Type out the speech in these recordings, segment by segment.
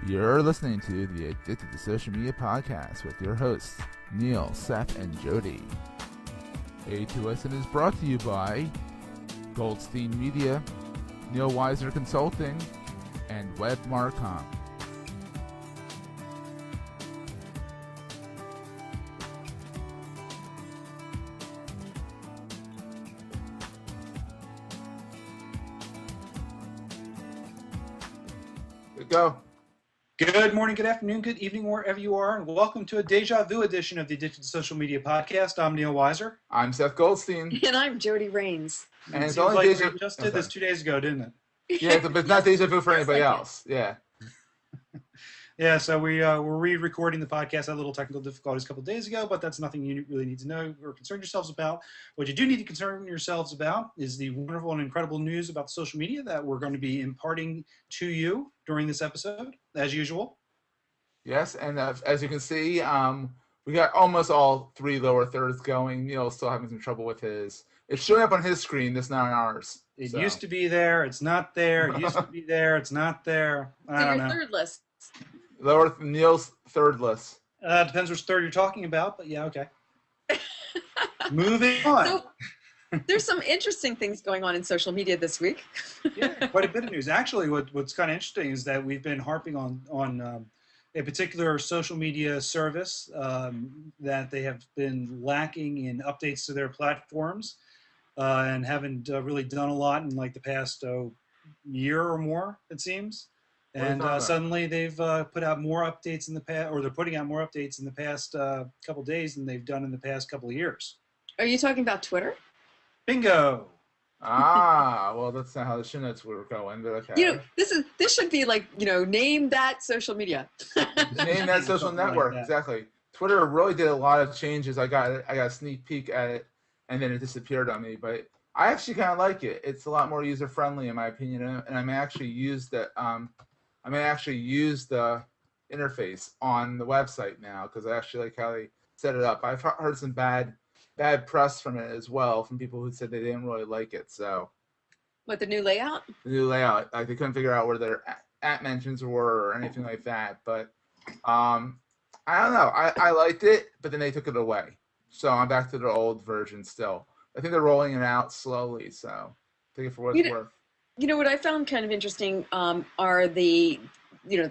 You're listening to the Addicted to Social Media podcast with your hosts, Neil, Seth, and Jody. A2SM is brought to you by Goldstein Media, Neil Weiser Consulting, and WebMarcom. Go. Good morning, good afternoon, good evening, wherever you are, and welcome to a Deja Vu edition of the Addicted to Social Media podcast. I'm Neil Weiser. I'm Seth Goldstein. And I'm Jody Rains. And it's only like we just did this 2 days ago, didn't it? Yeah, but it's not Deja Vu for anybody else. Yeah. Yeah, so we're re-recording the podcast. Had a little technical difficulties a couple of days ago, but that's nothing you really need to know or concern yourselves about. What you do need to concern yourselves about is the wonderful and incredible news about social media that we're going to be imparting to you during this episode, as usual. Yes, and as you can see, we got almost all three lower thirds going. Neil's still having some trouble with his. It's showing up on his screen, it's not on ours. It used to be there, it's not there. It used to be there, it's not there. I don't know. Third list. Lower Neil's third list. Depends which third you're talking about, but yeah, okay. Moving on. So, there's some interesting things going on in social media this week. Yeah, quite a bit of news. Actually, what's kind of interesting is that we've been harping on a particular social media service that they have been lacking in updates to their platforms and haven't really done a lot in like the past year or more, it seems. And suddenly they've put out more updates in the past, or they're putting out more updates in the past couple days than they've done in the past couple of years. Are you talking about Twitter? Bingo! Well, that's not how the show notes were going, but okay. This should be like, name that social media. Name that social network, exactly. Twitter really did a lot of changes. I got a sneak peek at it, and then it disappeared on me. But I actually kind of like it. It's a lot more user friendly, in my opinion, and I may actually use the interface on the website now because I actually like how they set it up. I've heard some bad press from it as well from people who said they didn't really like it. So, What, the new layout? The new layout, like they couldn't figure out where their at mentions were or anything like that. But I don't know. I liked it, but then they took it away. So I'm back to the old version still. I think they're rolling it out slowly. So take it for what it's worth. What I found kind of interesting are the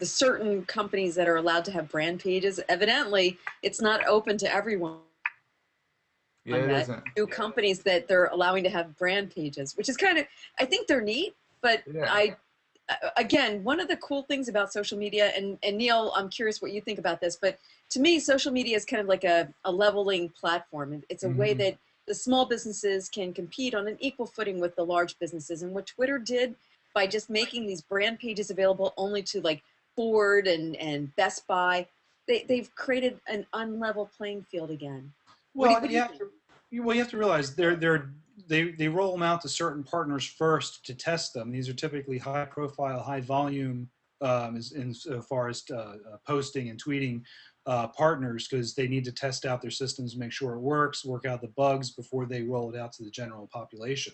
certain companies that are allowed to have brand pages. Evidently, it's not open to everyone. Yeah, it isn't. New companies that they're allowing to have brand pages, which is kind of, I think they're neat, but yeah. Again, one of the cool things about social media, and Neil, I'm curious what you think about this, but to me, social media is kind of like a leveling platform. It's a way that the small businesses can compete on an equal footing with the large businesses. And what Twitter did by just making these brand pages available only to like Ford and Best Buy, they've created an unlevel playing field again. Well, you have to realize they roll them out to certain partners first to test them. These are typically high profile, high volume as far as posting and tweeting partners, because they need to test out their systems, make sure it works, work out the bugs before they roll it out to the general population.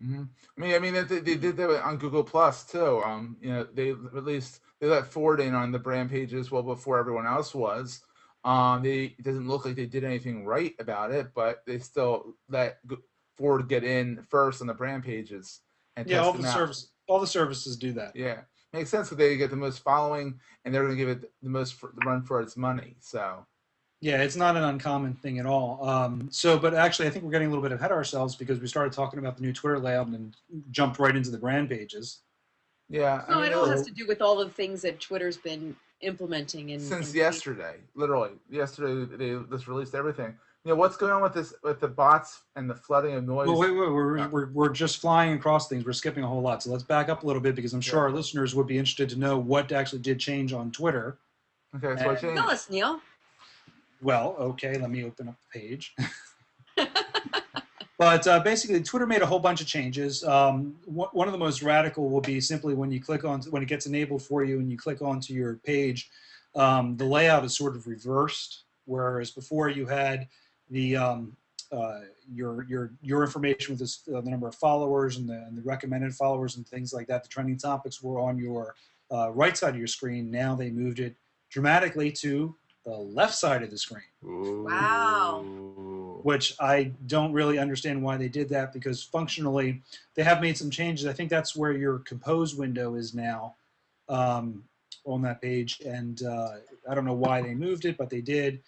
Mm-hmm. I mean, they did that on Google Plus too. They let Ford in on the brand pages well before everyone else was. It doesn't look like they did anything right about it, but they still let Ford get in first on the brand pages and test them out. All the services do that. Yeah. Makes sense because they get the most following, and they're going to give it the most run for its money. So, yeah, it's not an uncommon thing at all. But actually, I think we're getting a little bit ahead of ourselves because we started talking about the new Twitter layout and jumped right into the brand pages. Yeah, it all has to do with all the things that Twitter's been implementing since yesterday. Literally, yesterday they just released everything. What's going on with the bots and the flooding of noise? Well, wait, we're just flying across things. We're skipping a whole lot. So let's back up a little bit because I'm sure our listeners would be interested to know what actually did change on Twitter. Okay, so what changed? Tell us, Neil. Well, okay, let me open up the page. But basically, Twitter made a whole bunch of changes. One of the most radical will be simply when it gets enabled for you and you click onto your page, the layout is sort of reversed, whereas before you had the your information with the number of followers and the recommended followers and things like that. The trending topics were on your right side of your screen. Now they moved it dramatically to the left side of the screen. Ooh. Wow. Which I don't really understand why they did that, because functionally they have made some changes. I think that's where your compose window is now on that page, and I don't know why they moved it, but they did.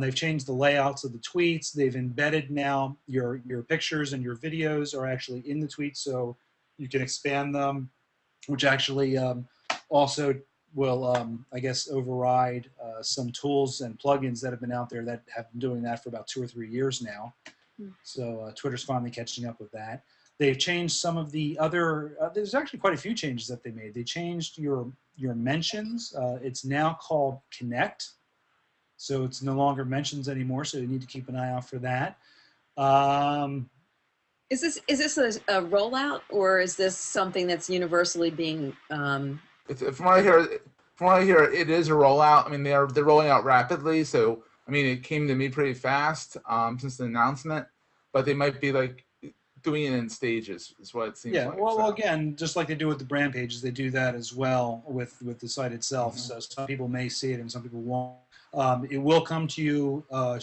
They've changed the layouts of the tweets. They've embedded now your pictures and your videos are actually in the tweets, so you can expand them, which actually also will, I guess, override some tools and plugins that have been out there that have been doing that for about 2 or 3 years now. So Twitter's finally catching up with that. They've changed some of the other. There's actually quite a few changes that they made. They changed your mentions. It's now called Connect, so it's no longer mentions anymore. So you need to keep an eye out for that. Is this a rollout, or is this something that's universally being? From what I hear, it is a rollout. I mean, they're rolling out rapidly. So I mean, it came to me pretty fast since the announcement, but they might be like doing it in stages. Is what it seems like. Yeah. Well, again, just like they do with the brand pages, they do that as well with the site itself. Mm-hmm. So some people may see it and some people won't. It will come to you, I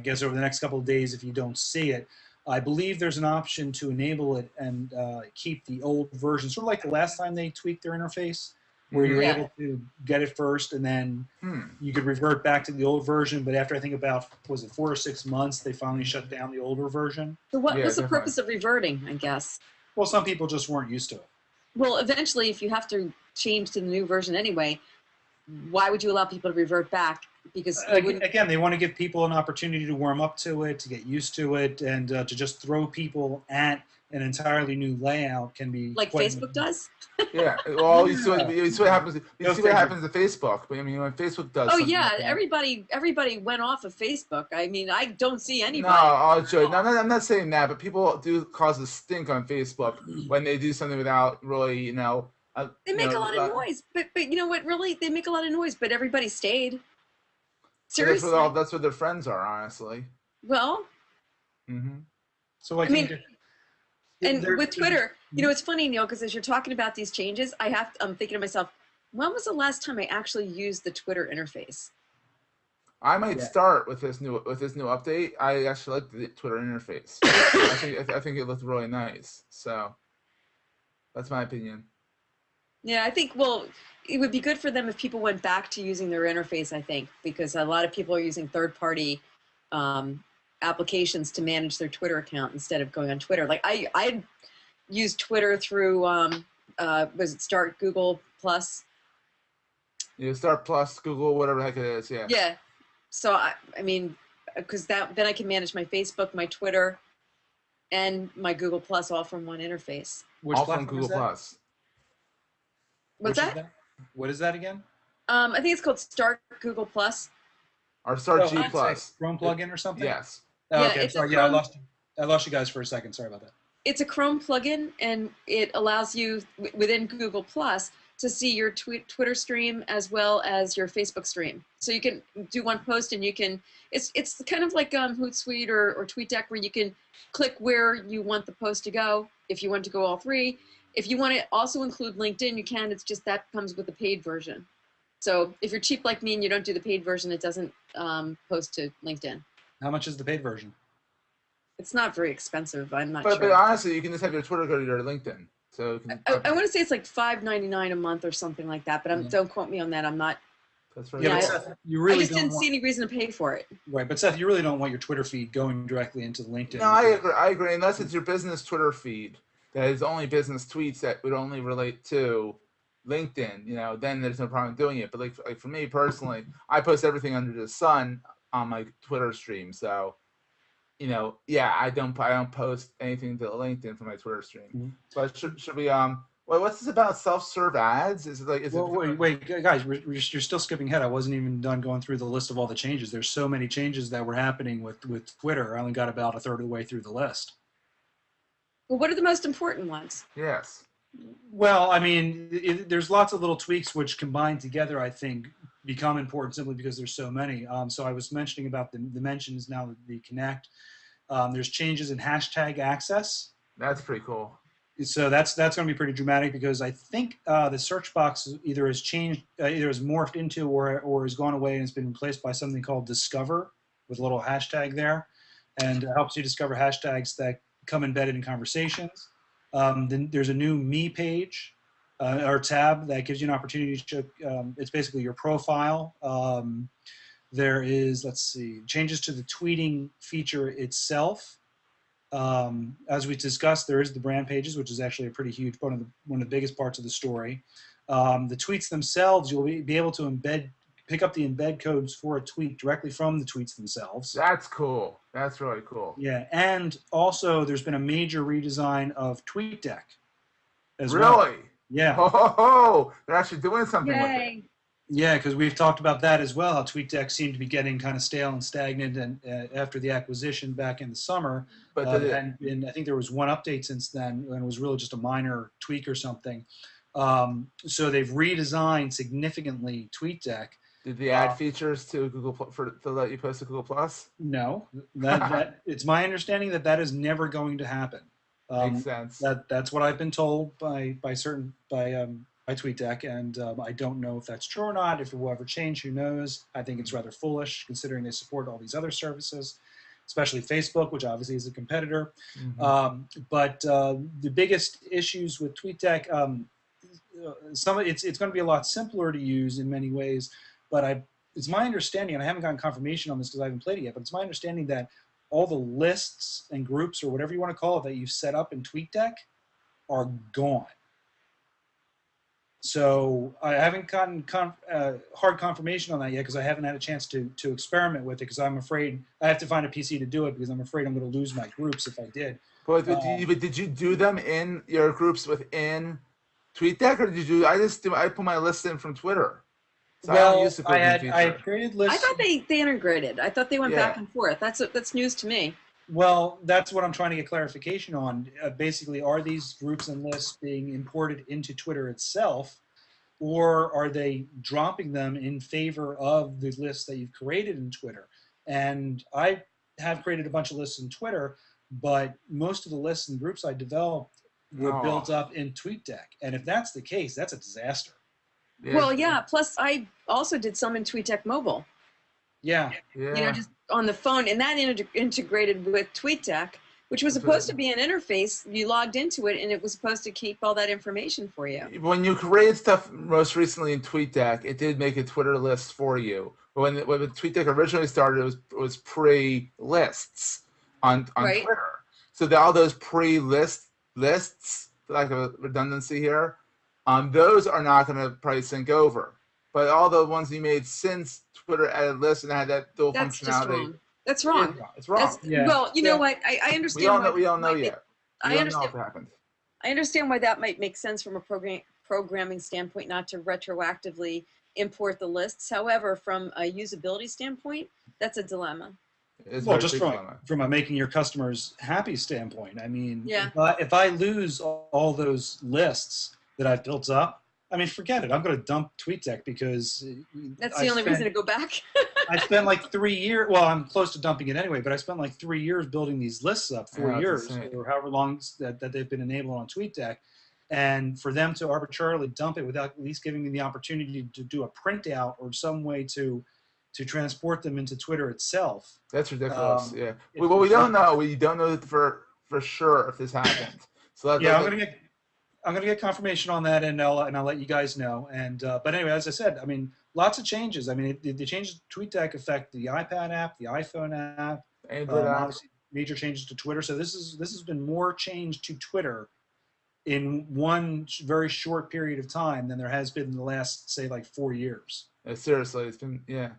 guess, over the next couple of days if you don't see it. I believe there's an option to enable it and keep the old version, sort of like the last time they tweaked their interface, where you're able to get it first and then you could revert back to the old version. But after I think about, was it 4 or 6 months, they finally shut down the older version. So what was the purpose of reverting, I guess? Well, some people just weren't used to it. Well, eventually, if you have to change to the new version anyway, why would you allow people to revert back? Because again, they want to give people an opportunity to warm up to it, to get used to it, and to just throw people at an entirely new layout can be like Facebook does. Yeah, well, you see what happens. You see what happens to Facebook. I mean, when Facebook does. Oh yeah, like everybody went off of Facebook. I mean, I don't see anybody. No, Joey, no, I'm not saying that, but people do cause a stink on Facebook when they do something without really, you know. They make a lot of noise, but you know what? Really, they make a lot of noise, but everybody stayed. Seriously, that's what their friends are, honestly. Well. Mm-hmm. So I mean. And with Twitter, you know, it's funny, Neil, because as you're talking about these changes, I'm thinking to myself, when was the last time I actually used the Twitter interface? I might start with this new update. I actually like the Twitter interface. I think it looked really nice. So that's my opinion. Yeah, I think, well, it would be good for them if people went back to using their interface, I think, because a lot of people are using third-party applications to manage their Twitter account instead of going on Twitter. Like I used Twitter through was it Start Google Plus? Yeah, Start Plus, Google, whatever the heck it is. Yeah. Yeah. So I mean, because then I can manage my Facebook, my Twitter, and my Google Plus all from one interface. All from Google Plus. What's that? What is that again? I think it's called Start Google Plus. Or Start G Plus. Chrome plugin or something? Yes. Oh, yeah, okay. Sorry, I lost you guys for a second. Sorry about that. It's a Chrome plugin, and it allows you within Google Plus to see your Twitter stream as well as your Facebook stream. So you can do one post, and you can. It's kind of like Hootsuite or TweetDeck, where you can click where you want the post to go. If you want to go all three, if you want to also include LinkedIn, you can. It's just that comes with the paid version. So if you're cheap like me and you don't do the paid version, it doesn't post to LinkedIn. How much is the paid version? It's not very expensive. I'm not sure. But honestly, you can just have your Twitter go to your LinkedIn. So I want to say it's like $5.99 a month or something like that. But don't quote me on that. I'm not. That's right. Yeah, Seth, you really I just didn't see any reason to pay for it. Right, but Seth, you really don't want your Twitter feed going directly into LinkedIn. No, I agree. Unless it's your business Twitter feed that is only business tweets that would only relate to LinkedIn, you know, then there's no problem doing it. But like for me personally, I post everything under the sun on my Twitter stream. So, you know, yeah, I don't post anything to LinkedIn for my Twitter stream. Mm-hmm. But should we well, what's this about self-serve ads? Is it like wait, guys, you're still skipping ahead. I wasn't even done going through the list of all the changes. There's so many changes that were happening with Twitter. I only got about a third of the way through the list. Well, what are the most important ones? Yes. Well, I mean, there's lots of little tweaks which combined together, I think, become important simply because there's so many. So I was mentioning about the mentions, now the Connect. There's changes in hashtag access. That's pretty cool. So that's going to be pretty dramatic, because I think the search box either has changed, either has morphed into, or has gone away and has been replaced by something called Discover, with a little hashtag there, and it helps you discover hashtags that come embedded in conversations. Then there's a new Me page or tab that gives you an opportunity to show. It's basically your profile. There is, let's see, changes to the tweeting feature itself. As we discussed, there is the brand pages, which is actually a pretty huge one of the biggest parts of the story. The tweets themselves, you'll be able to pick up the embed codes for a tweet directly from the tweets themselves. That's cool. That's really cool. Yeah, and also there's been a major redesign of TweetDeck as well. Really? Yeah. Oh, they're actually doing something with it. Yeah, because we've talked about that as well, how TweetDeck seemed to be getting kind of stale and stagnant, and after the acquisition back in the summer. But and I think there was one update since then, and it was really just a minor tweak or something. So they've redesigned significantly TweetDeck. Did they add features to Google to let you post to Google Plus? No, that it's my understanding that is never going to happen. Makes sense. That's what I've been told by TweetDeck, and I don't know if that's true or not. If it will ever change, who knows? I think it's rather foolish, considering they support all these other services, especially Facebook, which obviously is a competitor. Mm-hmm. But the biggest issues with TweetDeck, it's going to be a lot simpler to use in many ways. But it's my understanding, and I haven't gotten confirmation on this because I haven't played it yet, but it's my understanding that all the lists and groups, or whatever you want to call it, that you've set up in TweetDeck are gone. So I haven't gotten hard confirmation on that yet, because I haven't had a chance to experiment with it, because I'm afraid I have to find a PC to do it, because I'm afraid I'm going to lose my groups if I did. But did you do them in your groups within TweetDeck, or did you do? I put my list in from Twitter. So well, I created lists. I thought they integrated. I thought they went back and forth. That's news to me. Well, that's what I'm trying to get clarification on. Basically, are these groups and lists being imported into Twitter itself, or are they dropping them in favor of the lists that you've created in Twitter? And I have created a bunch of lists in Twitter, but most of the lists and groups I developed were built up in TweetDeck. And if that's the case, that's a disaster. Well, yeah. Plus, I also did some in TweetDeck Mobile. Yeah. You know, just on the phone, and that integrated with TweetDeck, which was supposed to be an interface. You logged into it, and it was supposed to keep all that information for you. When you created stuff most recently in TweetDeck, it did make a Twitter list for you. But when TweetDeck originally started, it was pre-lists on Twitter. So all those pre-lists, like a redundancy here, those are not going to probably sync over. But all the ones you made since Twitter added lists and had that dual functionality. That's wrong. It's wrong. Well, you know what? I understand. We don't know yet. I understand what happened. I understand why that might make sense from a programming standpoint, not to retroactively import the lists. However, from a usability standpoint, that's a dilemma. Well, just from a making your customers happy standpoint. I mean, if I lose all those lists that I've built up, I mean, forget it. I'm going to dump TweetDeck, because that's the only reason to go back. I spent like 3 years. Well, I'm close to dumping it anyway, but I spent like 3 years building these lists up, 4 years, or however long that they've been enabled on TweetDeck. And for them to arbitrarily dump it without at least giving me the opportunity to do a printout or some way to transport them into Twitter itself. That's ridiculous. Well, we don't know. We don't know for sure if this happened. So I'm gonna get confirmation on that, and I'll let you guys know. And but anyway, as I said, I mean, lots of changes. I mean, the changes to TweetDeck affect the iPad app, the iPhone app, obviously major changes to Twitter. So this has been more change to Twitter in one very short period of time than there has been in the last, say, like 4 years. Seriously, it's been Yeah.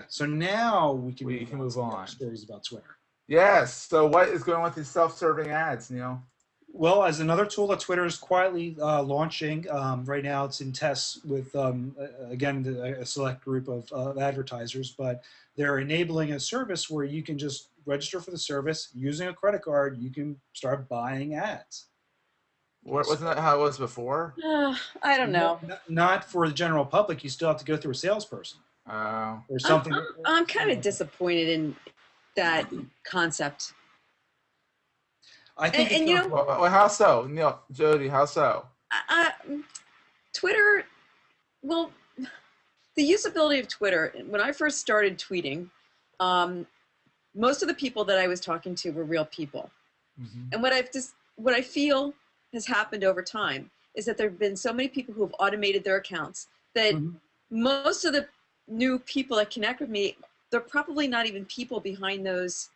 So now we can move on. Stories about Twitter. Yes. So what is going on with these self-serving ads, Neil? Well, as another tool that Twitter is quietly launching, right now it's in tests with, again, a select group of advertisers, but they're enabling a service where you can just register for the service using a credit card. You can start buying ads. Wasn't that how it was before? I don't know. Not for the general public. You still have to go through a salesperson. Or something. I'm kind of disappointed in that concept. I think it's and you know, Well, how so, Neil, Jody? How so? Twitter. Well, the usability of Twitter. When I first started tweeting, most of the people that I was talking to were real people. Mm-hmm. And what I feel has happened over time is that there have been so many people who have automated their accounts that most of the new people that connect with me, they're probably not even people behind those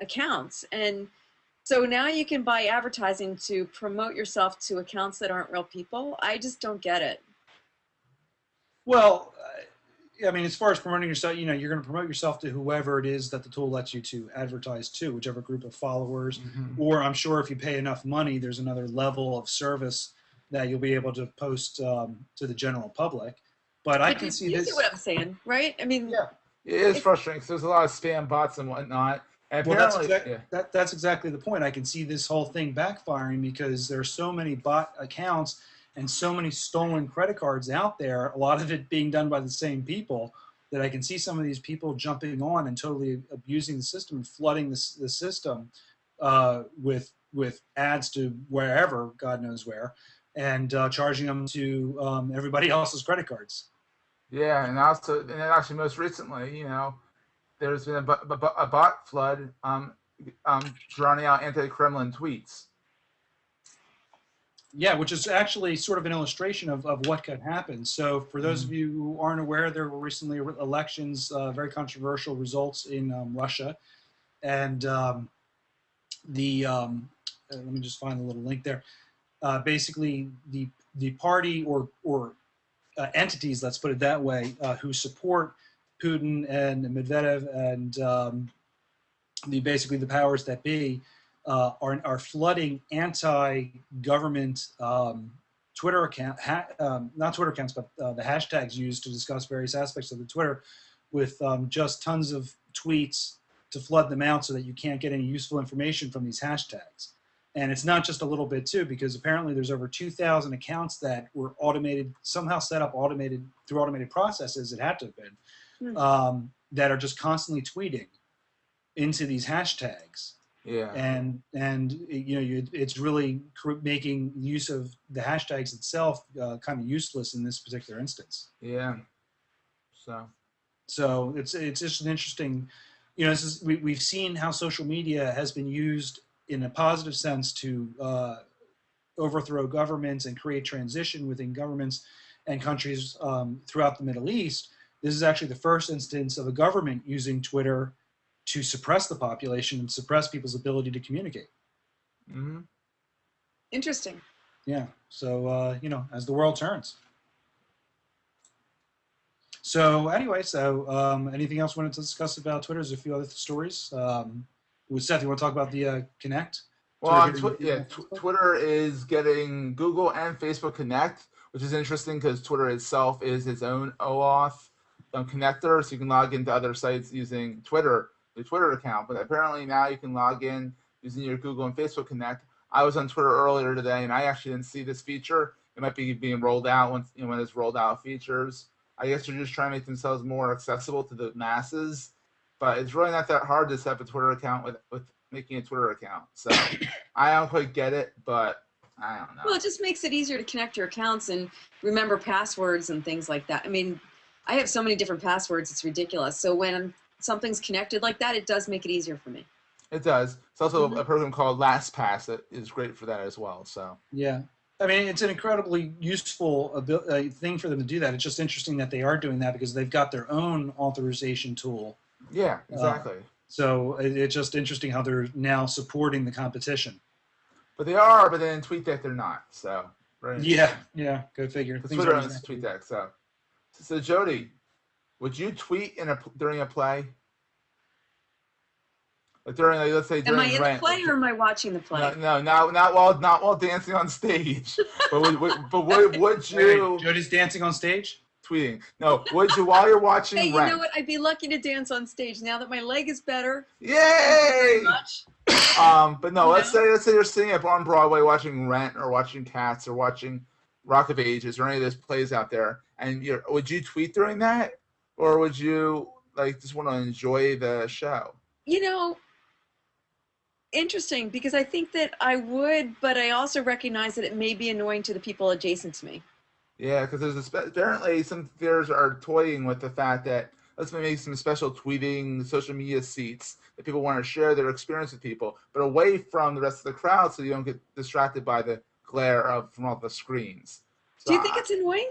accounts. And so now you can buy advertising to promote yourself to accounts that aren't real people. I just don't get it. Well, I mean, as far as promoting yourself, you know, you're going to promote yourself to whoever it is that the tool lets you to advertise to, whichever group of followers. Or I'm sure if you pay enough money, there's another level of service that you'll be able to post to the general public. But I can see you this. see what I'm saying, right? I mean, Yeah. It is frustrating because there's a lot of spam bots and whatnot. And Well, apparently, that's exactly the point. I can see this whole thing backfiring because there's so many bot accounts and so many stolen credit cards out there, a lot of it being done by the same people, that I can see some of these people jumping on and totally abusing the system and flooding the system with ads to wherever, God knows where, and charging them to everybody else's credit cards. yeah, and also, and then actually, most recently, you know, there's been a bot flood, drowning out anti-Kremlin tweets. Yeah, which is actually sort of an illustration of what could happen. So for those of you who aren't aware, there were recently elections, very controversial results in Russia. And let me just find the little link there. Basically, the party or entities, let's put it that way, who support Putin and Medvedev and basically the powers that be, are flooding anti-government Twitter account, not Twitter accounts, but the hashtags used to discuss various aspects of the Twitter, with just tons of tweets to flood them out so that you can't get any useful information from these hashtags. And it's not just a little bit too, because apparently there's over 2,000 accounts that were automated, somehow set up through automated processes, it had to have been, that are just constantly tweeting into these hashtags. Yeah. And you know, it's really making use of the hashtags itself kind of useless in this particular instance. Yeah. So it's just an interesting, you know, we've seen how social media has been used in a positive sense to overthrow governments and create transition within governments and countries throughout the Middle East. This is actually the first instance of a government using Twitter to suppress the population and suppress people's ability to communicate. Mm-hmm. Interesting. Yeah. So, you know, as the world turns. So anyway, anything else you wanted to discuss about Twitter? There's a few other stories. Seth, you want to talk about the Connect? Well, Twitter is getting Google and Facebook Connect, which is interesting because Twitter itself is its own OAuth connector, so you can log into other sites using Twitter, the Twitter account. But apparently now you can log in using your Google and Facebook Connect. I was on Twitter earlier today, and I actually didn't see this feature. It might be being rolled out when it's rolled out features. I guess they're just trying to make themselves more accessible to the masses, but it's really not that hard to set up a Twitter account with making a Twitter account. So I don't quite get it, but I don't know. Well, it just makes it easier to connect your accounts and remember passwords and things like that. I mean, I have so many different passwords, it's ridiculous. So when something's connected like that, it does make it easier for me. It does. It's also a program called LastPass that is great for that as well. So yeah. I mean, it's an incredibly useful thing for them to do that. It's just interesting that they are doing that because they've got their own authorization tool. Yeah, exactly. So it's just interesting how they're now supporting the competition. But they are, but then TweetDeck they're not. So right. Yeah, go figure. Twitter owns TweetDeck. So Jody, would you tweet during a play? Like let's say during am I in rant, the play or am I watching the play? No, not while dancing on stage. But would you? Jody's dancing on stage. Tweeting. No, would you while you're watching? Hey, you Rent? know what? I'd be lucky to dance on stage now that my leg is better. Yay! Thank you very much. But no, let's say you're sitting up on Broadway watching Rent or watching Cats or watching Rock of Ages or any of those plays out there, and would you tweet during that, or would you just want to enjoy the show? You know, interesting, because I think that I would, but I also recognize that it may be annoying to the people adjacent to me. Yeah, because apparently some theaters are toying with the fact that let's make some special tweeting social media seats that people want to share their experience with people, but away from the rest of the crowd, so you don't get distracted by the glare of from all the screens. So Do you think it's annoying?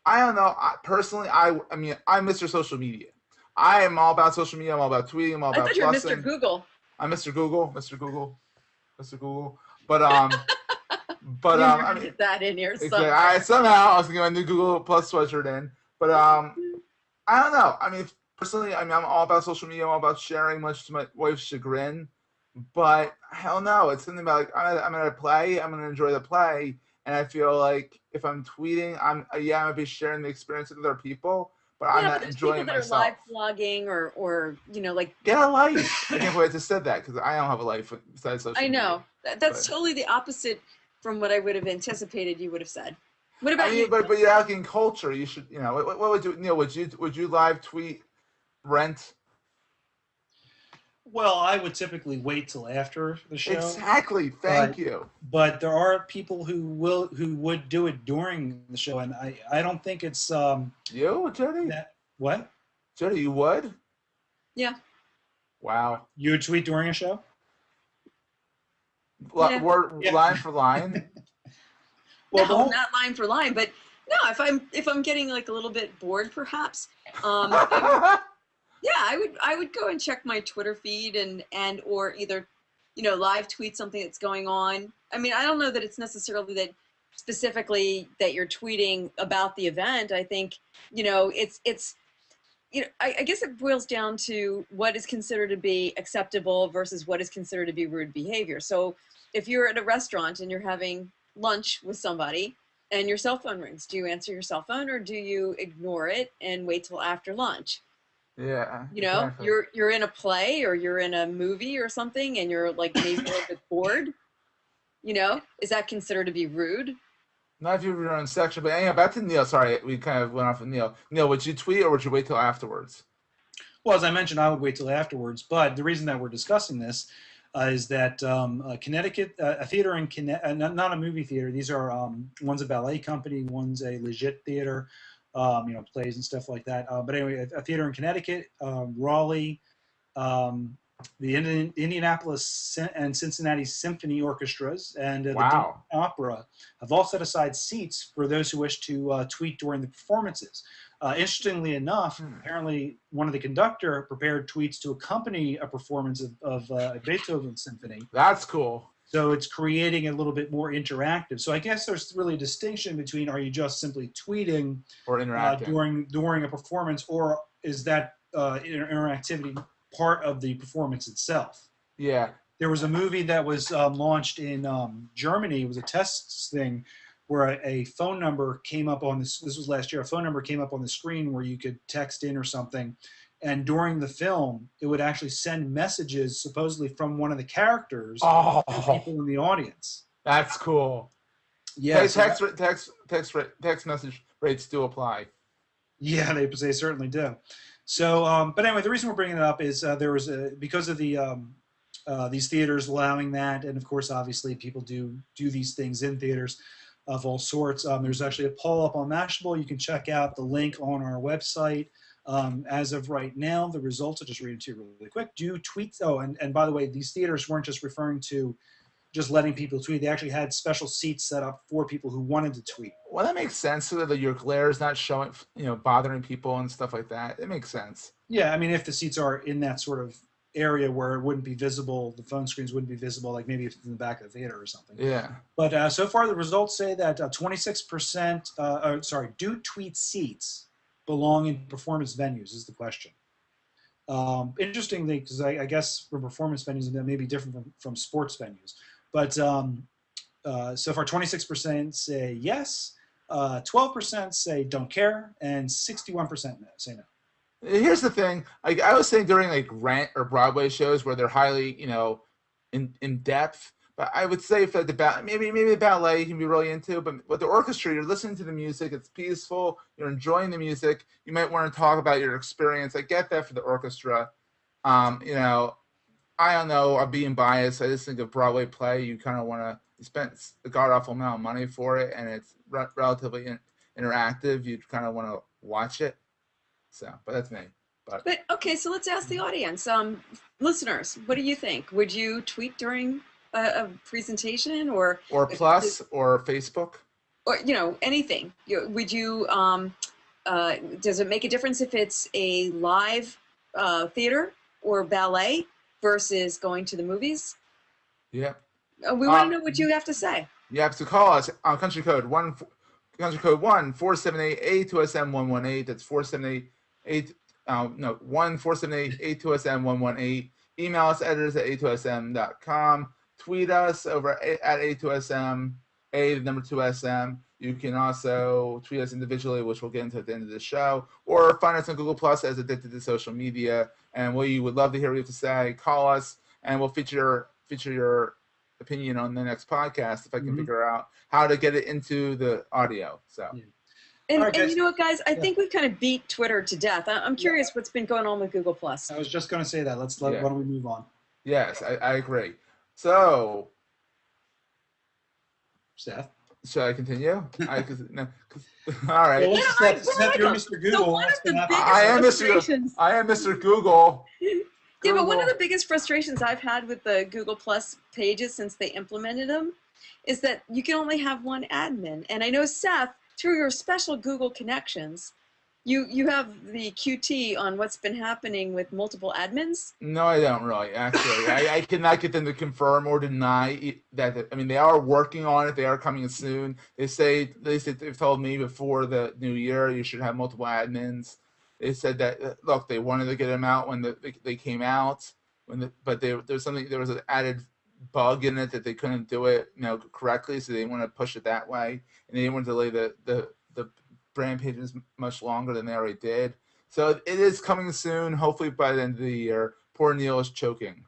I don't know. Personally, I mean, I'm Mr. Social Media. I am all about social media. I'm all about tweeting. I'm all I about thought you were Mr. plussing. Google. I'm Mr. Google, Mr. Google, Mr. Google. But You I mean, get that in here exactly. somewhere. Somehow I was gonna get my new Google Plus sweatshirt in. But I don't know. I mean, personally, I mean, I'm all about social media. I'm all about sharing, much to my wife's chagrin. But hell no, it's something about like I'm gonna play. I'm gonna enjoy the play, and I feel like if I'm tweeting, I'm gonna be sharing the experience with other people, but I'm Yeah, not but there's enjoying people it that are live myself. blogging or like. Get a life. I can't believe I just said that because I don't have a life besides social I media. know that's But totally the opposite from what I would have anticipated you would have said. What about I mean, you? but you're out in culture. You should, you know, what would you, Neil? Would you live tweet Rent? Well, I would typically wait till after the show. Exactly. Thank you. But there are people who would do it during the show, and I don't think it's You, Jody? that what Jody, you would? Yeah. Wow. you would tweet during a show. Yeah. Word Yeah. line for line. Well, No, not line for line, but no. If I'm getting like a little bit bored, perhaps. Yeah, I would go and check my Twitter feed and or either, live tweet something that's going on. I mean, I don't know that it's necessarily that specifically that you're tweeting about the event. I think, it's I guess it boils down to what is considered to be acceptable versus what is considered to be rude behavior. So if you're at a restaurant and you're having lunch with somebody and your cell phone rings, do you answer your cell phone or do you ignore it and wait till after lunch? Yeah. Exactly. You're in a play or you're in a movie or something and you're like maybe a little bit bored. Is that considered to be rude? Not if you're in section, but anyhow, back to Neil. Sorry, we kind of went off of Neil. Neil, would you tweet or would you wait till afterwards? Well, as I mentioned, I would wait till afterwards. But the reason that we're discussing this is that Connecticut, a theater in Connecticut, not a movie theater. These are one's a ballet company, one's a legit theater, plays and stuff like that. But anyway, a theater in Connecticut, Raleigh, the Indianapolis and Cincinnati Symphony Orchestras, and the Dean Opera have all set aside seats for those who wish to tweet during the performances. Interestingly enough, apparently one of the conductor prepared tweets to accompany a performance of a Beethoven symphony. That's cool. So it's creating a little bit more interactive. So I guess there's really a distinction between, are you just simply tweeting or interacting during a performance, or is that interactivity part of the performance itself? Yeah. There was a movie that was launched in Germany. It was a test thing where a phone number came up on this was last year, a phone number came up on the screen where you could text in or something. And during the film, it would actually send messages supposedly from one of the characters to people in the audience. That's cool. Yeah. Text message rates do apply. Yeah, they certainly do. So, but anyway, the reason we're bringing it up is there was because of the these theaters allowing that, and of course, obviously, people do these things in theaters of all sorts. There's actually a poll up on Mashable. You can check out the link on our website. As of right now, the results, I'll just read it to you really quick. Do tweets, and by the way, these theaters weren't just referring to just letting people tweet. They actually had special seats set up for people who wanted to tweet. Well, that makes sense, so that your glare is not showing, bothering people and stuff like that. It makes sense. Yeah, I mean, if the seats are in that sort of area where it wouldn't be visible, the phone screens wouldn't be visible, like maybe if it's in the back of the theater or something. Yeah. But so far, the results say that 26%, do tweet seats belong in performance venues is the question. Interestingly, because I guess for performance venues, that may be different from sports venues. But so far, 26% say yes, 12% say don't care, and 61% say no. Here's the thing. I was saying during like Rent or Broadway shows where they're highly, in depth. But I would say for maybe the ballet you can be really into, but with the orchestra, you're listening to the music. It's peaceful. You're enjoying the music. You might want to talk about your experience. I get that for the orchestra. I I don't know. I'm being biased. I just think of Broadway play. You kind of want to. You spent a god awful amount of money for it, and it's relatively interactive. You kind of want to watch it. So, but that's me. But okay, so let's ask the audience, listeners, what do you think? Would you tweet during a presentation, or Plus, or Facebook, or anything? Would you? Does it make a difference if it's a live theater or ballet versus going to the movies? Yeah. We want to know what you have to say. You have to call us on country code 1-478-A2SM-118. That's 478-8. No, 1-478-A2SM-118. Email us, editors at A2SM.com. Tweet us over at A2SM, A, the number 2SM. You can also tweet us individually, which we'll get into at the end of the show, or find us on Google Plus as Addicted to Social Media. And we would love to hear what you have to say. Call us, and we'll feature your opinion on the next podcast if I can figure out how to get it into the audio. So. Yeah. And, right, and you know what, guys? I think we've kind of beat Twitter to death. I'm curious what's been going on with Google Plus. I was just going to say that. Why don't we move on? Yes, I agree. So, Seth? Should I continue? No, all right. Well, Seth, you're Mr. Google. I am Mr. Google. Yeah, but one of the biggest frustrations I've had with the Google Plus pages since they implemented them is that you can only have one admin. And I know, Seth, through your special Google connections, you have the QT on what's been happening with multiple admins. No, I don't really. Actually, I cannot get them to confirm or deny that. I mean, they are working on it. They are coming soon. They've told me before the new year you should have multiple admins. They said that look, they wanted to get them out when they came out but there was an added bug in it that they couldn't do it correctly, so they didn't want to push it that way, and they didn't want to delay the brand pages much longer than they already did. So it is coming soon, hopefully by the end of the year. Poor Neil is choking.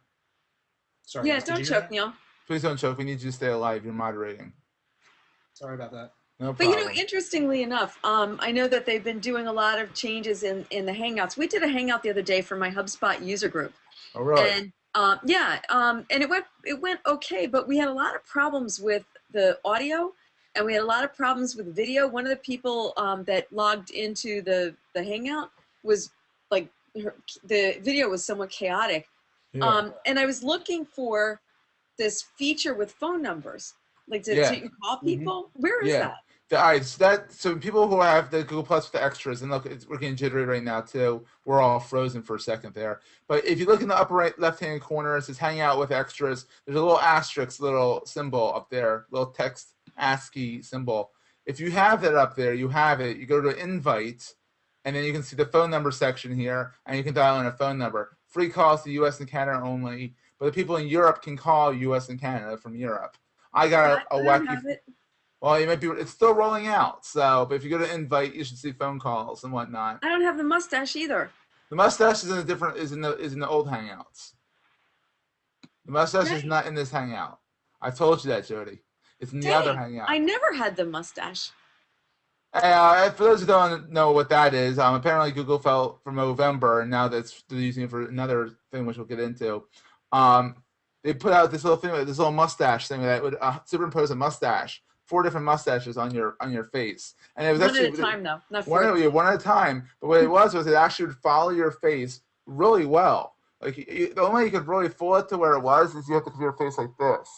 Sorry. Yeah, don't choke, Neil. Please don't choke. We need you to stay alive. You're moderating. Sorry about that. No problem. But interestingly enough, I know that they've been doing a lot of changes in the Hangouts. We did a Hangout the other day for my HubSpot user group. Oh, really? And and it went okay, but we had a lot of problems with the audio, and we had a lot of problems with video. One of the people that logged into the Hangout was like, the video was somewhat chaotic. Yeah. And I was looking for this feature with phone numbers, like to call people. Where is that? All right, so people who have the Google Plus with the extras, and look, we're getting jittery right now too. We're all frozen for a second there. But if you look in the upper right left-hand corner, it says "Hang Out with Extras." There's a little asterisk, little symbol up there, little text ASCII symbol. If you have that up there, you have it. You go to Invite, and then you can see the phone number section here, and you can dial in a phone number. Free calls to U.S. and Canada only, but the people in Europe can call U.S. and Canada from Europe. I got a wacky. Well, it's still rolling out. So, but if you go to Invite, you should see phone calls and whatnot. I don't have the mustache either. The mustache is in the old Hangouts. The mustache is not in this Hangout. I told you that, Jody. It's in the other Hangout. I never had the mustache. For those who don't know what that is, apparently Google fell for November, and now they're using it for another thing, which we'll get into. They put out this little mustache thing that would superimpose a mustache. 4 different mustaches on your face, and it was one at a time, though, not 4. One at a time. But what it was it actually would follow your face really well. Like the only way you could really fool it to where it was is you have to keep your face like this,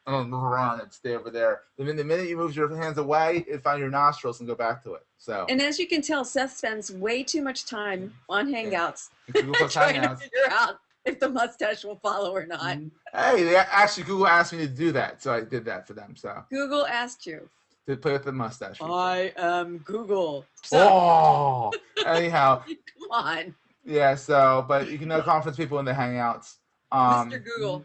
and then move around and stay over there. The minute you move your hands away, it find your nostrils and go back to it. So. And as you can tell, Seth spends way too much time on Hangouts trying to figure out if the mustache will follow or not. Hey, Google asked me to do that, so I did that for them. So Google asked you to play with the mustache feature. I am Google. So. Anyhow. Come on. Yeah. So, but you can know conference people in the Hangouts. Mr. Google.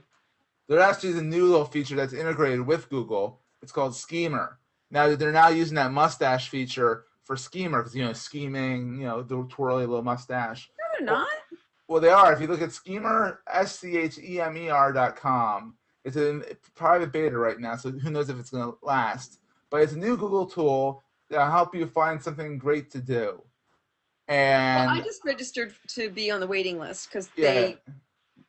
There actually is a new little feature that's integrated with Google. It's called Schemer. Now they're now using that mustache feature for Schemer because scheming, the twirly little mustache. No, they're not. Well, they are. If you look at Schemer, schemer.com, it's in private beta right now, so who knows if it's going to last. But it's a new Google tool that'll help you find something great to do. And I just registered to be on the waiting list because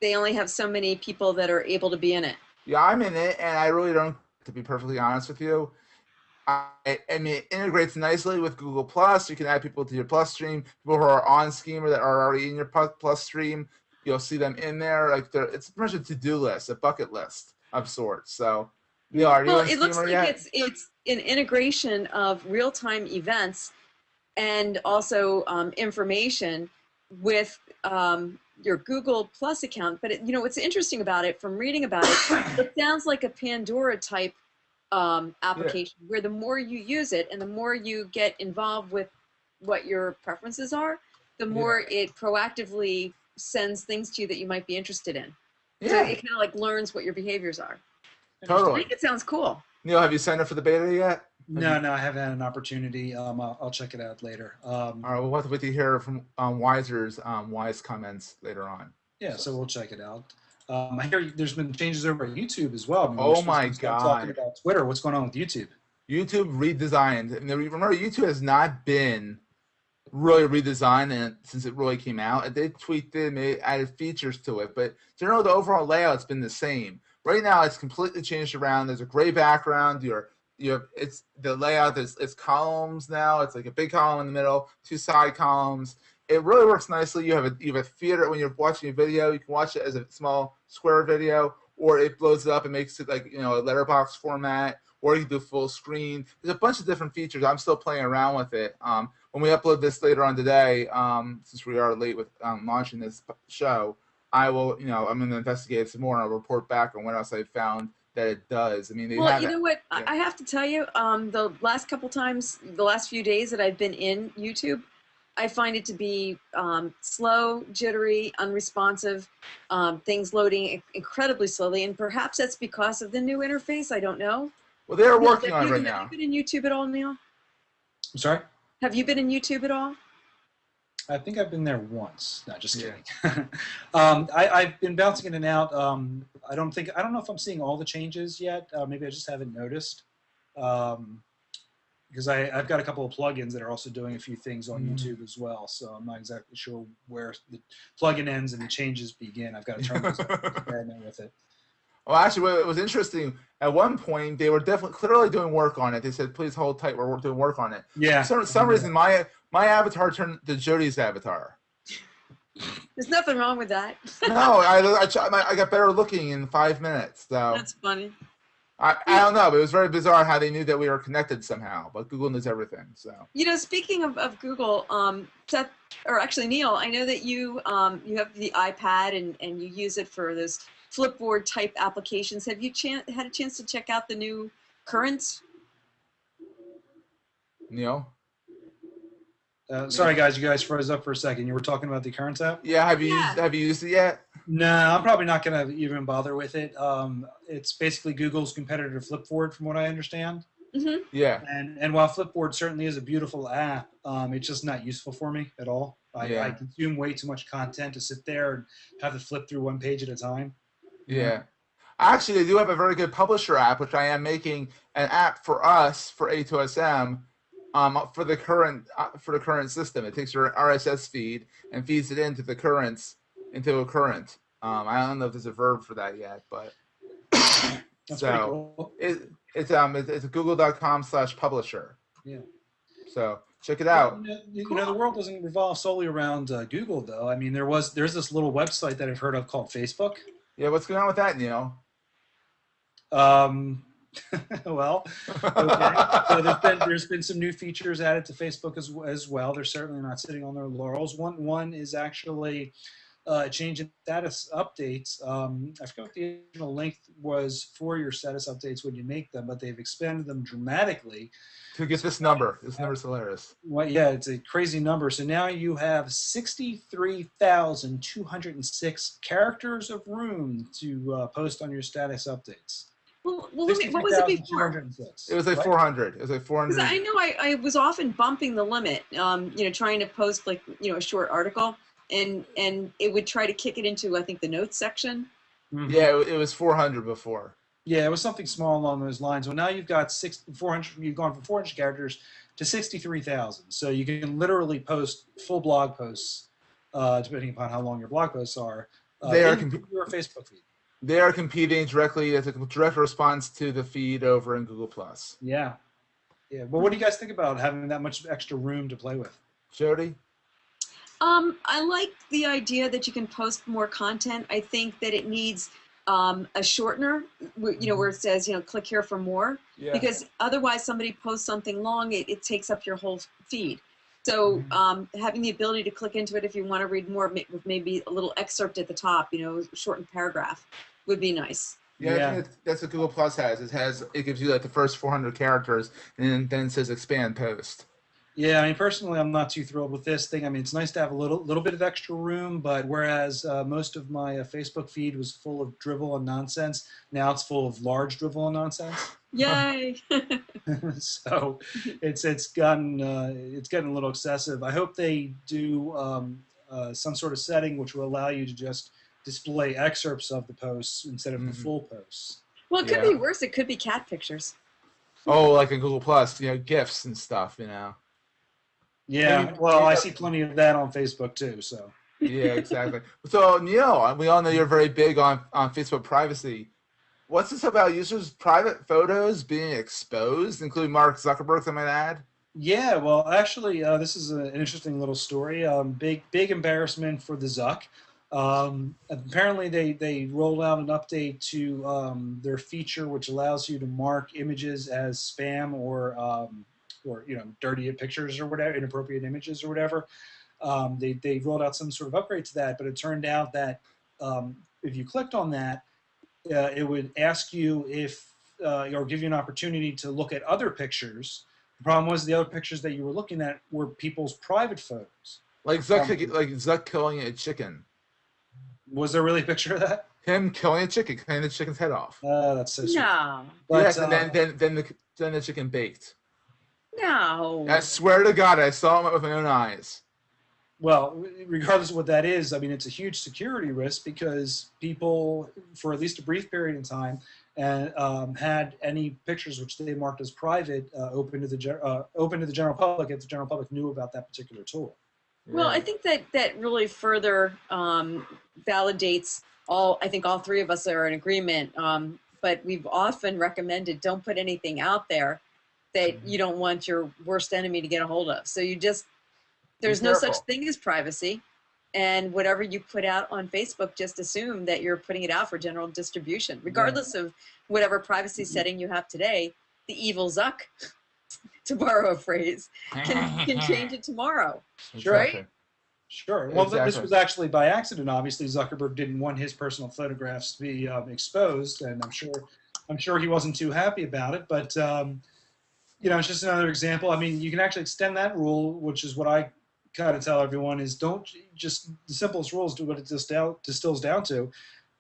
they only have so many people that are able to be in it. Yeah, I'm in it, and I really don't. To be perfectly honest with you, I mean, it integrates nicely with Google Plus. You can add people to your Plus stream. People who are on Schema that are already in your Plus stream, you'll see them in there. Like it's pretty much a to-do list, a bucket list of sorts. So, Neil, are you Well, on it looks Schema like yet? it's an integration of real-time events and also information with your Google Plus account. But you know what's interesting about it, from reading about it, it sounds like a Pandora type application, where the more you use it and the more you get involved with what your preferences are, the more it proactively sends things to you that you might be interested in. So Yeah, it kind of like learns what your behaviors are. I totally. think it sounds cool. Neil, have you signed up for the beta yet? No, I haven't had an opportunity. I'll check it out later. All right, we'll have to wait to hear from Wiser's wise comments later on. Yeah, so we'll check it out. I hear there's been changes over at YouTube as well. I mean, Oh my God! Talking about Twitter, what's going on with YouTube? YouTube redesigned. And remember, YouTube has not been really redesigned since it really came out. They tweaked it and they added features to it, but generally the overall layout's been the same. Right now, it's completely changed around. There's a gray background. You have it's the layout. It's columns now. It's like a big column in the middle, two side columns. It really works nicely. You have a theater when you're watching a video. You can watch it as a small square video, or it blows it up and makes it like a letterbox format, or you can do full screen. There's a bunch of different features. I'm still playing around with it. When we upload this later on today, since we are late with launching this show, I will I'm going to investigate it some more and I'll report back on what else I found that it does. I mean, well, you know what? Yeah. I have to tell you, the last couple times, the last few days that I've been in YouTube, I find it to be slow, jittery, unresponsive, things loading incredibly slowly, and perhaps that's because of the new interface. I don't know. Well, they are working on it right now. Have you been in YouTube at all, Neil? I'm sorry? Have you been in YouTube at all? I think I've been there once. No, just kidding. I've been bouncing in and out. I don't know if I'm seeing all the changes yet. Maybe I just haven't noticed. Because I've got a couple of plugins that are also doing a few things on YouTube as well. So I'm not exactly sure where the plugin ends and the changes begin. I've got to try to experiment with it. Well, actually, it was interesting. At one point, they were clearly doing work on it. They said, "Please hold tight. We're doing work on it." Yeah. For some reason, my avatar turned to Jody's avatar. There's nothing wrong with that. No, I got better looking in 5 minutes. So that's funny. I don't know, but it was very bizarre how they knew that we were connected somehow. But Google knows everything. So speaking of Google, Seth, or actually Neil, I know that you have the iPad and you use it for those Flipboard type applications. Have you had a chance to check out the new Currents? Neil? Sorry, guys. You guys froze up for a second. You were talking about the Currents app? Yeah. Have you used it yet? No, I'm probably not going to even bother with it. It's basically Google's competitor to Flipboard, from what I understand. Mm-hmm. Yeah. And while Flipboard certainly is a beautiful app, it's just not useful for me at all. I consume way too much content to sit there and have to flip through one page at a time. Yeah. Actually, they do have a very good publisher app, which I am making an app for us for A2SM for the current system. It takes your RSS feed and feeds it into a current. I don't know if there's a verb for that yet, but That's pretty cool. It's google.com/publisher. Yeah. So check it out. You know, the world doesn't revolve solely around Google, though. I mean, there's this little website that I've heard of called Facebook. Yeah, what's going on with that, Neil? Well, okay. So there's been some new features added to Facebook as well. They're certainly not sitting on their laurels. One is actually change in status updates. I forgot what the original length was for your status updates when you make them, but they've expanded them dramatically. To get this number. This number's hilarious. Well, yeah, it's a crazy number. So now you have 63,206 characters of room to post on your status updates. Well, what was it before? It was like 400. It was like 400. I know I was often bumping the limit, trying to post like, a short article, and it would try to kick it into, I think, the notes section. Mm-hmm. Yeah, it was 400 before. Yeah, it was something small along those lines. Well, now you've got 400. You've gone from 400 characters to 63,000. So you can literally post full blog posts, depending upon how long your blog posts are, They are in your Facebook feed. They are competing directly as a direct response to the feed over in Google Plus. Yeah. Yeah. But what do you guys think about having that much extra room to play with? Jody? I like the idea that you can post more content. I think that it needs a shortener, where it says, click here for more. Yeah. Because otherwise somebody posts something long, it takes up your whole feed. So having the ability to click into it if you want to read more with maybe a little excerpt at the top, shortened paragraph would be nice. Yeah, I think that's what Google Plus has. It gives you like the first 400 characters, and then it says expand post. Yeah, I mean, personally, I'm not too thrilled with this thing. I mean, it's nice to have a little bit of extra room, but whereas most of my Facebook feed was full of drivel and nonsense, now it's full of large drivel and nonsense. Yay! So it's gotten a little excessive. I hope they do some sort of setting which will allow you to just display excerpts of the posts instead of the full posts. Well, it could be worse. It could be cat pictures. Oh, like in Google Plus, GIFs and stuff, Yeah, well, I see plenty of that on Facebook too. So yeah, exactly. So Neil, we all know you're very big on Facebook privacy. What's this about users' private photos being exposed, including Mark Zuckerberg, I might add? Yeah, well, actually, this is an interesting little story. Big embarrassment for the Zuck. Apparently, they rolled out an update to their feature, which allows you to mark images as spam or dirty pictures or whatever, inappropriate images or whatever. They rolled out some sort of upgrade to that, but it turned out that if you clicked on that, it would ask you or give you an opportunity to look at other pictures. The problem was the other pictures that you were looking at were people's private photos. Like Zuck killing a chicken. Was there really a picture of that? Him killing a chicken, cutting the chicken's head off. That's so sweet. No. But, yes, and then the chicken baked. No. I swear to God, I saw him with my own eyes. Well, regardless of what that is, I mean, it's a huge security risk because people, for at least a brief period of time, had any pictures which they marked as private open to the general public if the general public knew about that particular tool. Well, I think that really further validates all. I think all three of us are in agreement. But we've often recommended don't put anything out there that you don't want your worst enemy to get a hold of. So there's no such thing as privacy, and whatever you put out on Facebook, just assume that you're putting it out for general distribution, regardless of whatever privacy setting you have today. The evil Zuck, to borrow a phrase, can change it tomorrow, right? Sure. Well, this was actually by accident. Obviously, Zuckerberg didn't want his personal photographs to be exposed, and I'm sure he wasn't too happy about it. But it's just another example. I mean, you can actually extend that rule, which is what I kind of tell everyone is the simplest rules do what it distills down to.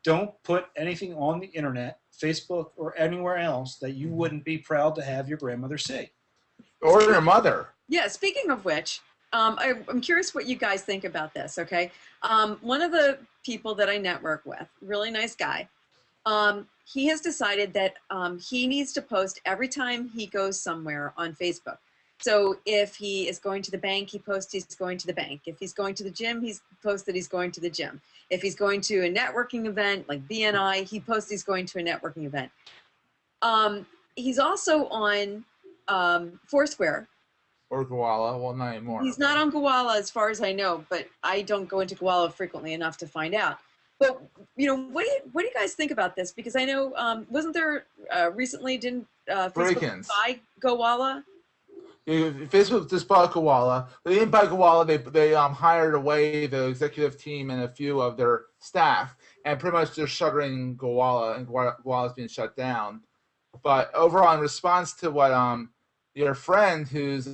Don't put anything on the internet, Facebook, or anywhere else that you wouldn't be proud to have your grandmother see. Or your mother. Yeah, speaking of which, I'm curious what you guys think about this, okay? One of the people that I network with, really nice guy, he has decided that he needs to post every time he goes somewhere on Facebook. So if he is going to the bank, he posts he's going to the bank. If he's going to the gym, he's posts that he's going to the gym. If he's going to a networking event like BNI, he posts he's going to a networking event. He's also on Foursquare. Or Gowalla. Well, not anymore. He's not on Gowalla as far as I know, but I don't go into Gowalla frequently enough to find out. But, what do you guys think about this? Because I know, wasn't there recently, didn't Facebook buy Gowalla? Facebook just bought Gowalla. They didn't buy Gowalla. They hired away the executive team and a few of their staff, and pretty much they're shuttering Gowalla, and Gowalla's being shut down. But overall, in response to what your friend who's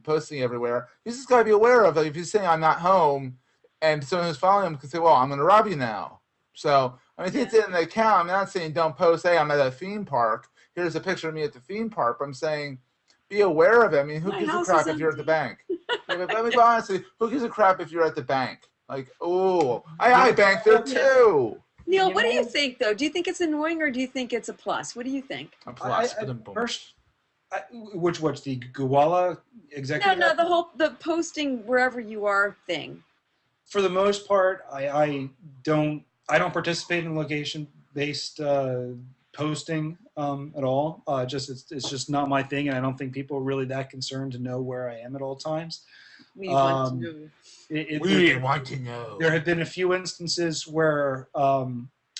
posting everywhere, he's just got to be aware of. Like, if he's saying I'm not home, and someone who's following him can say, "Well, I'm going to rob you now." So I mean, it's in the account. I'm not saying don't post, "Hey, I'm at a theme park. Here's a picture of me at the theme park." But I'm saying, be aware of it. I mean, who gives a crap if you're at the bank? Let me be honest, who gives a crap if you're at the bank? Like, oh, I bank there too. Neil, what do you think, though? Do you think it's annoying, or do you think it's a plus? What do you think? A plus. Which the Gowalla executive? No, the posting wherever you are thing. For the most part, I don't I don't participate in location-based posting at all. It's just not my thing, and I don't think people are really that concerned to know where I am at all times. We want to know. We want to know. There have been a few instances where I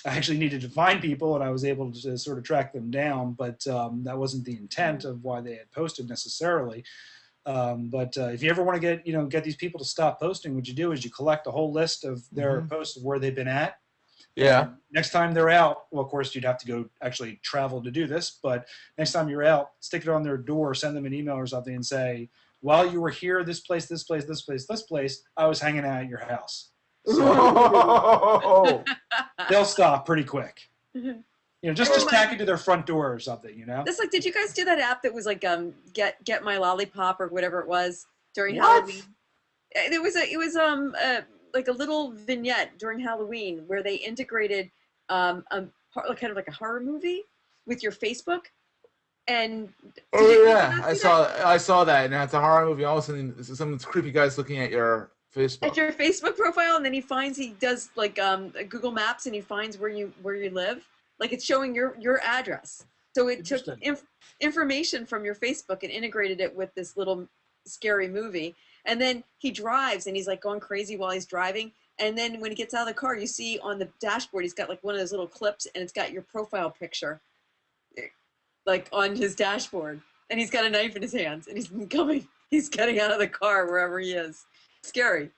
actually needed to find people, and I was able to sort of track them down, but that wasn't the intent of why they had posted necessarily. But if you ever want to get these people to stop posting, what you do is you collect a whole list of their posts of where they've been at. Yeah. Next time they're out, well, of course, you'd have to go actually travel to do this. But next time you're out, stick it on their door, send them an email or something, and say, "While you were here, this place, this place, this place, this place, I was hanging out at your house." So they'll stop pretty quick. Just tack it to their front door or something. That's like, did you guys do that app that was like get my lollipop or whatever it was during Halloween? It was like a little vignette during Halloween where they integrated kind of like a horror movie with your Facebook. And I saw that, and it's a horror movie. All of a sudden, some creepy guy's looking at your Facebook. At your Facebook profile, and then he does like Google Maps, and he finds where you live. Like it's showing your address. So it took information from your Facebook and integrated it with this little scary movie. And then he drives, and he's like going crazy while he's driving. And then when he gets out of the car, you see on the dashboard, he's got like one of those little clips, and it's got your profile picture, like on his dashboard. And he's got a knife in his hands, and he's getting out of the car wherever he is. Scary.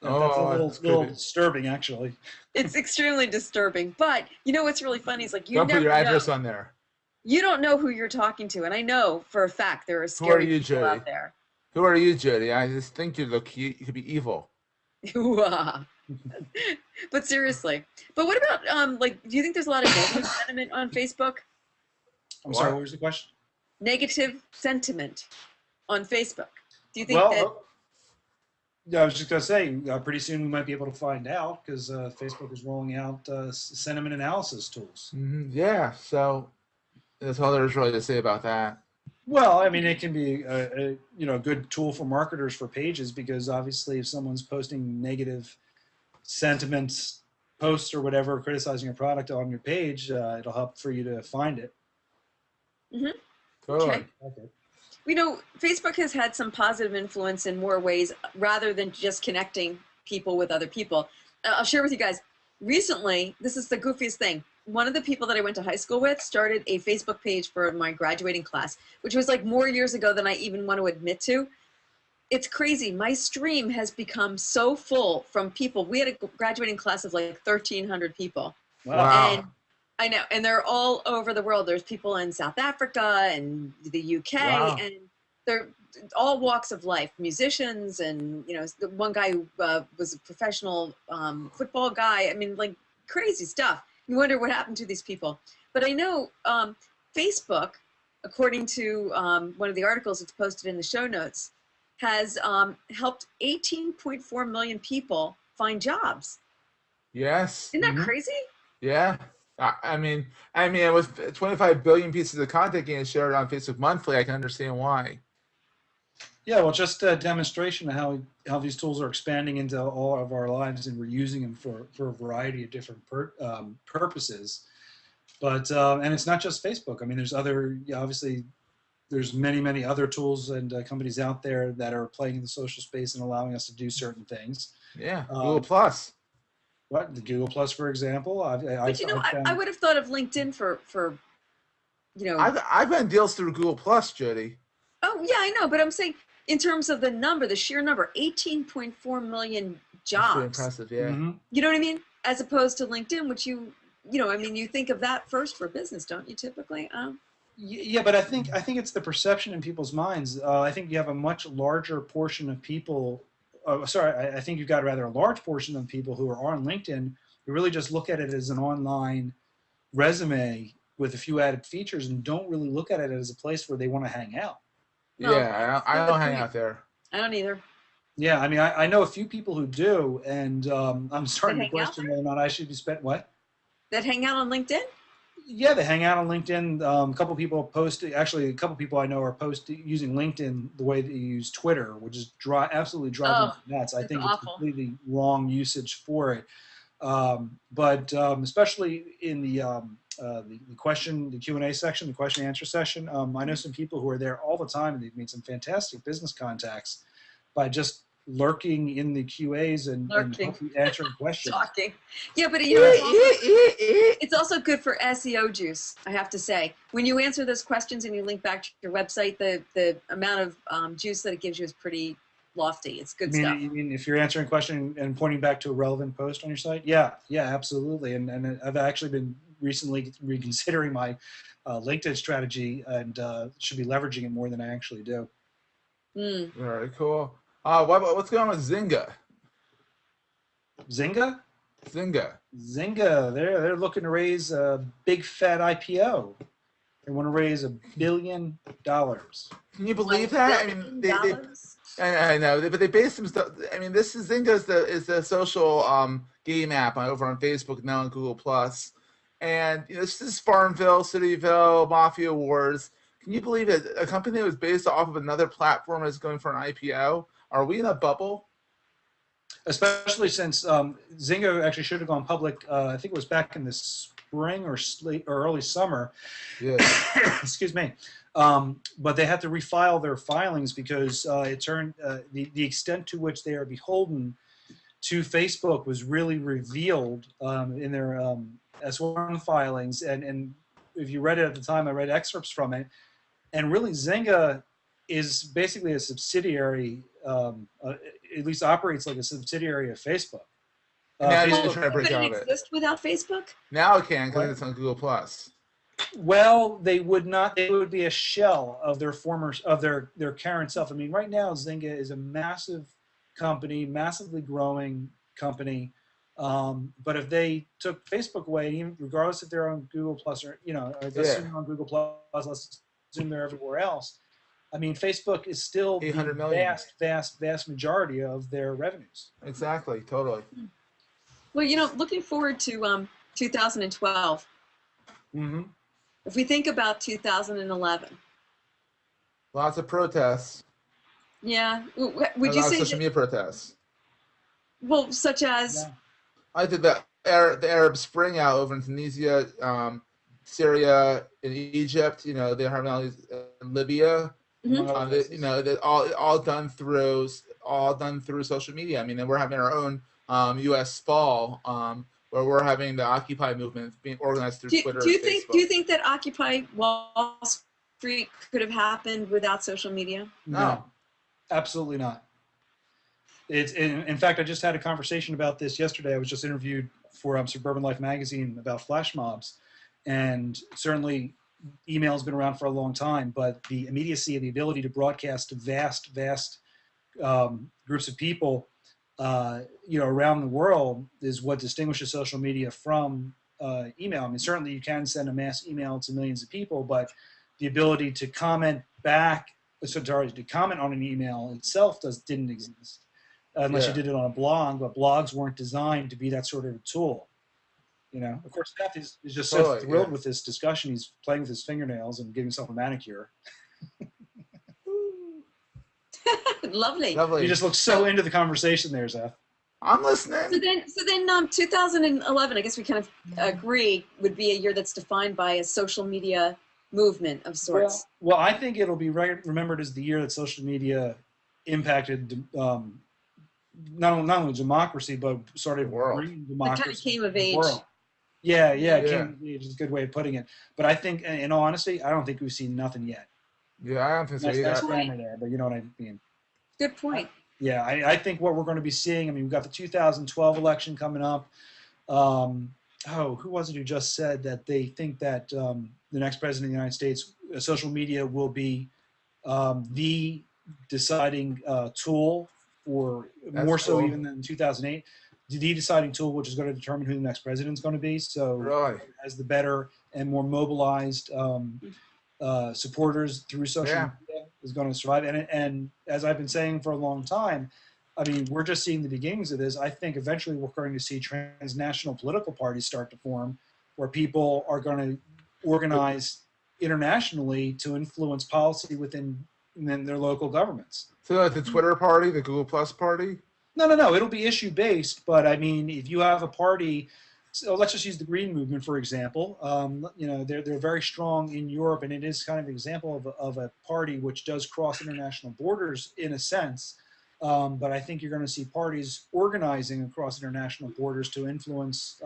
That's a little disturbing, actually. It's extremely disturbing. But you know what's really funny is like don't put your address on there. You don't know who you're talking to, and I know for a fact there are scary people out there. Who are you, Jody? I just think you look cute. You could be evil. But seriously. But what about do you think there's a lot of negative sentiment on Facebook? I'm sorry, what was the question? Negative sentiment on Facebook. Do you think I was just going to say, pretty soon we might be able to find out because Facebook is rolling out sentiment analysis tools. Yeah, so that's all there's really to say about that. Well, I mean, it can be a good tool for marketers for pages because obviously if someone's posting negative sentiments, posts or whatever, criticizing a product on your page, it'll help for you to find it. Totally. Okay. Facebook has had some positive influence in more ways rather than just connecting people with other people. I'll share with you guys. Recently, this is the goofiest thing. One of the people that I went to high school with started a Facebook page for my graduating class, which was like more years ago than I even want to admit to. It's crazy. My stream has become so full from people. We had a graduating class of like 1,300 people. Wow. And I know, and they're all over the world. There's people in South Africa and the UK, and they're all walks of life, musicians, and the one guy who was a professional football guy. I mean, like crazy stuff. You wonder what happened to these people. But I know Facebook, according to one of the articles that's posted in the show notes, has helped 18.4 million people find jobs. Yes. Isn't that crazy? Yeah. I mean, with 25 billion pieces of content getting shared on Facebook monthly, I can understand why. Yeah, well, just a demonstration of how these tools are expanding into all of our lives, and we're using them for a variety of different purposes. But and it's not just Facebook. I mean, there's obviously there's many other tools and companies out there that are playing in the social space and allowing us to do certain things. Yeah, Google Plus. What, the Google Plus, for example? I would have thought of LinkedIn for I've gotten deals through Google Plus, Jody. Oh yeah, I know, but I'm saying in terms of the sheer number, 18.4 million jobs. That's pretty impressive, yeah. You know what I mean? As opposed to LinkedIn, which you think of that first for business, don't you typically? Yeah, but I think it's the perception in people's minds. I think you have a much larger portion of people. I think you've got rather a large portion of people who are on LinkedIn who really just look at it as an online resume with a few added features and don't really look at it as a place where they want to hang out. No, yeah, I don't hang out there. I don't either. Yeah, I mean, I know a few people who do, and I'm starting to question whether or not I should be spent what? That hang out on LinkedIn? Yeah, they hang out on LinkedIn. A couple people post. Actually, a couple people I know are using LinkedIn the way that you use Twitter, which is absolutely driving me nuts. I think it's completely wrong usage for it. But especially in the Q&A section, the question and answer session, I know some people who are there all the time, and they've made some fantastic business contacts by just lurking in the QAs and answering questions. Talking. Yeah, but you know, it's also good for SEO juice, I have to say. When you answer those questions and you link back to your website, the amount of juice that it gives you is pretty lofty. It's good stuff. You mean if you're answering a question and pointing back to a relevant post on your site? Yeah, absolutely. And I've actually been recently reconsidering my LinkedIn strategy and should be leveraging it more than I actually do. Very cool. What's going on with Zynga? Zynga? Zynga. They're looking to raise a big fat IPO. They want to raise $1 billion. Can you believe that? I mean, I know, but they based some stuff. I mean, Zynga is the social game app over on Facebook, now on Google Plus, and this is Farmville, Cityville, Mafia Wars. Can you believe it? A company that was based off of another platform is going for an IPO. Are we in a bubble? Especially since Zynga actually should have gone public. I think it was back in the spring or early summer. Yeah. Excuse me. But they had to refile their filings because it turned the extent to which they are beholden to Facebook was really revealed in their S1 filings. And if you read it at the time, I read excerpts from it. And really, Zynga is basically a subsidiary, at least operates like a subsidiary of Facebook. Now Facebook couldn't exist without Facebook? Now it can because it's on Google Plus. Well, they would not. They would be a shell of their their current self. I mean, right now Zynga is a massive company, massively growing company. But if they took Facebook away, even regardless if they're on Google Plus or let's assume on Google Plus, let's assume they're everywhere else. I mean, Facebook is still the vast majority of their revenues. Exactly, totally. Well, looking forward to 2012. Mm-hmm. If we think about 2011. Lots of protests. Yeah. Would you say social media protests? Well, such as? Yeah. I did the Arab Spring out over in Tunisia, Syria, in Egypt. They're having all these in Libya. Mm-hmm. That all done through social media. I mean, and we're having our own U.S. fall. Where we're having the Occupy movement being organized through Twitter. Do you think that Occupy Wall Street could have happened without social media? No, absolutely not. In fact, I just had a conversation about this yesterday. I was just interviewed for Suburban Life magazine about flash mobs, and certainly email has been around for a long time, but the immediacy and the ability to broadcast to vast groups of people around the world is what distinguishes social media from email. I mean, certainly you can send a mass email to millions of people, but the ability to comment back, to comment on an email itself didn't exist unless you did it on a blog. But blogs weren't designed to be that sort of a tool. Of course, Seth is just so thrilled with this discussion. He's playing with his fingernails and giving himself a manicure. Lovely. You just look so into the conversation there, Seth. I'm listening. So then 2011, I guess we kind of agree, would be a year that's defined by a social media movement of sorts. Well, I think it'll be remembered as the year that social media impacted not only democracy, but started bringing democracy. It kind of came of age. World. Yeah. Came of age is a good way of putting it. But I think, in all honesty, I don't think we've seen nothing yet. Yeah, I don't think so either. That's grammar there, but you know what I mean. Good point. Yeah, I think what we're going to be seeing, I mean, we've got the 2012 election coming up. Who was it who just said that they think that the next president of the United States, social media will be the deciding tool for more so even than 2008, the deciding tool which is going to determine who the next president is going to be. So as the better and more mobilized supporters through social media is going to survive. And as I've been saying for a long time, I mean, we're just seeing the beginnings of this. I think eventually we're going to see transnational political parties start to form where people are going to organize internationally to influence policy within their local governments. So like the Twitter party, the Google Plus party? No. It'll be issue based, but I mean, if you have a party, so let's just use the Green Movement for example. They're very strong in Europe, and it is kind of an example of a party which does cross international borders in a sense. But I think you're going to see parties organizing across international borders to influence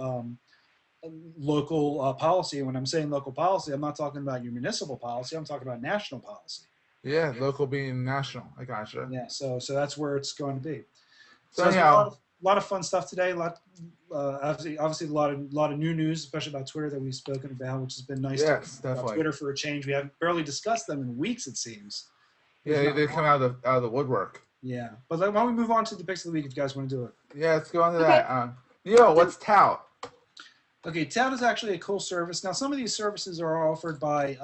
local policy. And when I'm saying local policy, I'm not talking about your municipal policy. I'm talking about national policy. Yeah, local being national. I gotcha. Yeah, so that's where it's going to be. So there's anyhow, a lot of fun stuff today. Obviously a lot of new news, especially about Twitter that we've spoken about, which has been nice. Yes, to about Twitter for a change. We haven't barely discussed them in weeks, it seems. Yeah, they come out of the woodwork. Yeah, but why don't we move on to the picks of the week if you guys want to do it? Yeah, let's go on to that. Neil, what's Tout? Okay, Tout is actually a cool service. Now, some of these services are offered by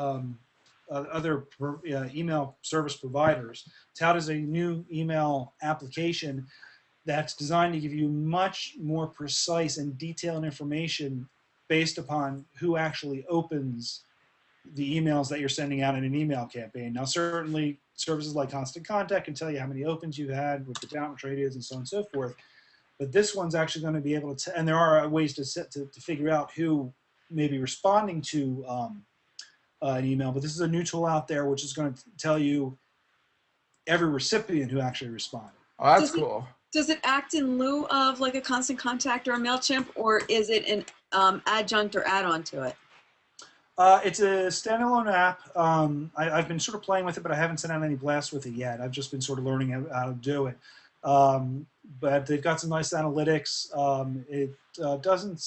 other email service providers. Tout is a new email application that's designed to give you much more precise and detailed information based upon who actually opens the emails that you're sending out in an email campaign. Now, certainly services like Constant Contact can tell you how many opens you've had, what the bounce rate is, and so on and so forth. But this one's actually going to be able to, and there are ways to figure out who may be responding to an email. But this is a new tool out there which is going to tell you every recipient who actually responded. Oh, that's cool. Does it act in lieu of like a Constant Contact or a MailChimp, or is it an adjunct or add-on to it? It's a standalone app. I've been sort of playing with it, but I haven't sent out any blasts with it yet. I've just been sort of learning how to do it. But they've got some nice analytics. It doesn't.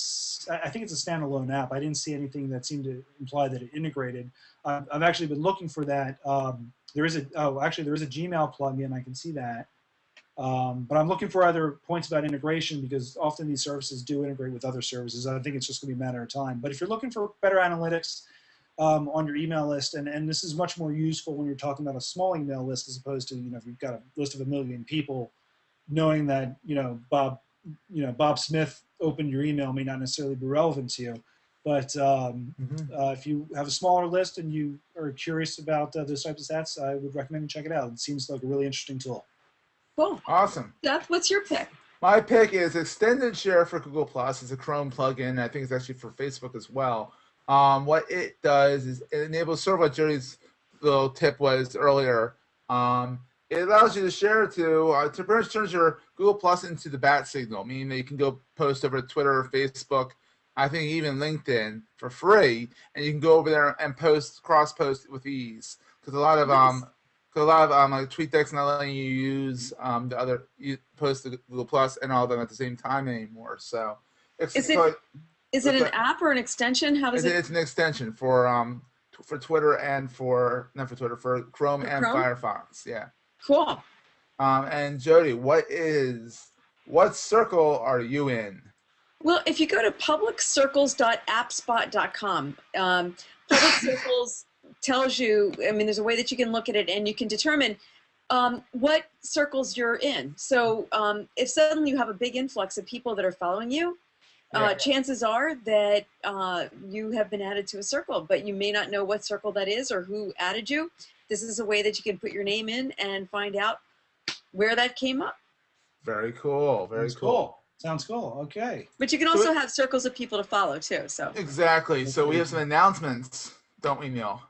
I think it's a standalone app. I didn't see anything that seemed to imply that it integrated. I've actually been looking for that. There is a Gmail plugin. I can see that. But I'm looking for other points about integration because often these services do integrate with other services. I think it's just going to be a matter of time. But if you're looking for better analytics on your email list, and this is much more useful when you're talking about a small email list as opposed to, if you've got a list of 1 million people, knowing that, Bob Smith opened your email may not necessarily be relevant to you. But if you have a smaller list and you are curious about those types of stats, I would recommend you check it out. It seems like a really interesting tool. Cool. Awesome. Seth, what's your pick? My pick is Extended Share for Google Plus. It's a Chrome plugin. I think it's actually for Facebook as well. What it does is it enables sort of what Jody's little tip was earlier. It allows you to share to pretty much turns your Google Plus into the bat signal, meaning that you can go post over Twitter or Facebook, I think even LinkedIn for free, and you can go over there and cross post with ease. Because a lot of like TweetDeck's not letting you use post the Google Plus and all of them at the same time anymore. So is it an app or an extension? How does it? It's an extension for Twitter and for Chrome and Firefox. Yeah. Cool. And Jody, what circle are you in? Well, if you go to publiccircles.appspot.com, Public Circles tells you, there's a way that you can look at it and you can determine what circles you're in. So if suddenly you have a big influx of people that are following you, chances are that you have been added to a circle, but you may not know what circle that is or who added you. This is a way that you can put your name in and find out where that came up. Very cool. Very cool. Sounds cool. Okay. But you can also have circles of people to follow too. So exactly. So we have some announcements, don't we, Neil?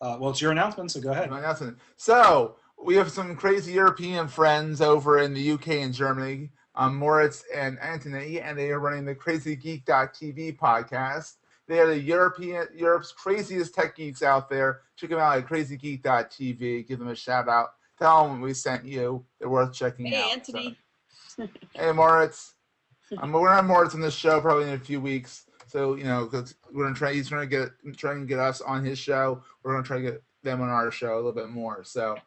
Well, it's your announcement, so go ahead. My announcement. So we have some crazy European friends over in the UK and Germany, Moritz and Anthony, and they are running the CrazyGeek.tv podcast. They are Europe's craziest tech geeks out there. Check them out at CrazyGeek.tv. Give them a shout out. Tell them we sent you. They're worth checking out. Hey, Anthony. So. Hey, Moritz. We're gonna have Moritz on this show probably in a few weeks. So because we're gonna try. He's trying to get us on his show. We're gonna try to get them on our show a little bit more. So,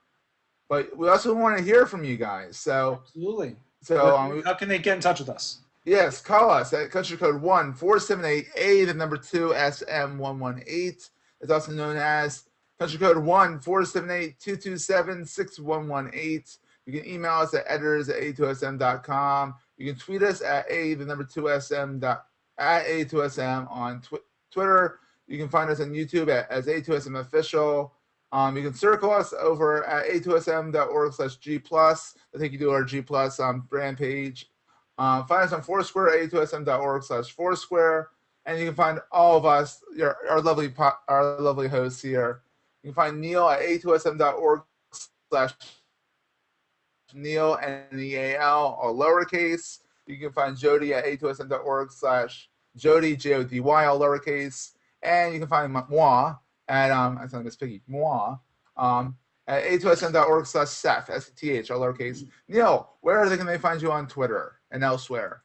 but we also want to hear from you guys. So absolutely. So how can they get in touch with us? Yes, call us at country code 1-478-A2SM118. It's also known as country code 1-478-227-6118. You can email us at editors@A2SM.com. You can tweet us at A2SM on Twitter. You can find us on YouTube as A2SM Official. You can circle us over at a2sm.org/G+. I think you do our G+ brand page. Find us on Foursquare, a2sm.org/Foursquare. And you can find all of us, our lovely hosts here. You can find Neil at a2sm.org/Neil, Neal, all lowercase. You can find Jody at a2sm.org/Jody, Jody, all lowercase. And you can find moi at, I sound Miss Piggy, moi, at a2sm.org/Seth, SETH, all lowercase. Neil, where can they find you on Twitter and elsewhere?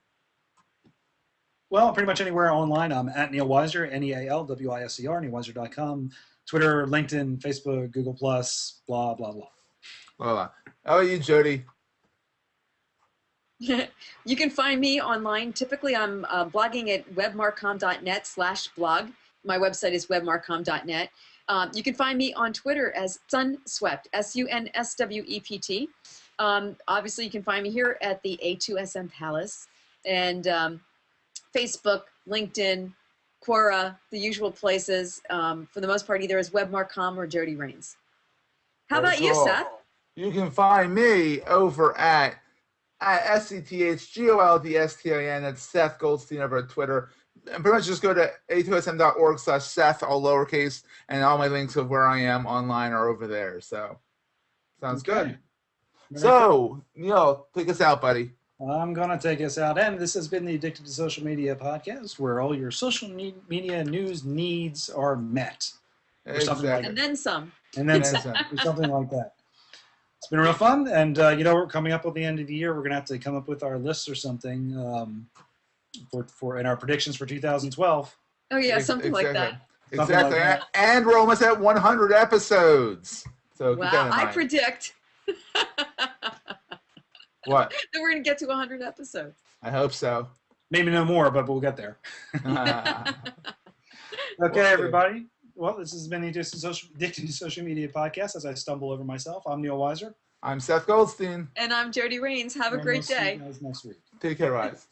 Well, pretty much anywhere online. I'm at Neil Weiser, NEALWISER, neilweiser.com. Twitter, LinkedIn, Facebook, Google+, blah, blah, blah. Voila. How about you, Jody? You can find me online. Typically, I'm blogging at webmarcom.net/blog. My website is webmarcom.net. You can find me on Twitter as Sunswept, SUNSWEPT. Obviously, you can find me here at the A2SM Palace. And Facebook, LinkedIn, Quora, the usual places. For the most part, either as webmarcom or Jody Rains. How about you, Seth? You can find me over at SETHGOLDSTIN. That's Seth Goldstein over at Twitter. And pretty much just go to a2sm.org/Seth, all lowercase, and all my links of where I am online are over there. So, sounds good. So, Neil, take us out, buddy. I'm going to take us out. And this has been the Addicted to Social Media podcast, where all your social media news needs are met. Or something like and then some. And then some. Or something like that. It's been real fun. And, we're coming up at the end of the year. We're going to have to come up with our lists or something for in our predictions for 2012. Oh, yeah, something like that. Exactly. Like that. And we're almost at 100 episodes. So wow, I predict. What? That we're going to get to 100 episodes. I hope so. Maybe no more, but we'll get there. Okay, everybody. Well, this has been the Addicted to Social Media podcast. As I stumble over myself, I'm Neil Weiser. I'm Seth Goldstein. And I'm Jody Rains. Have a great day. See you guys next week. Take care, guys.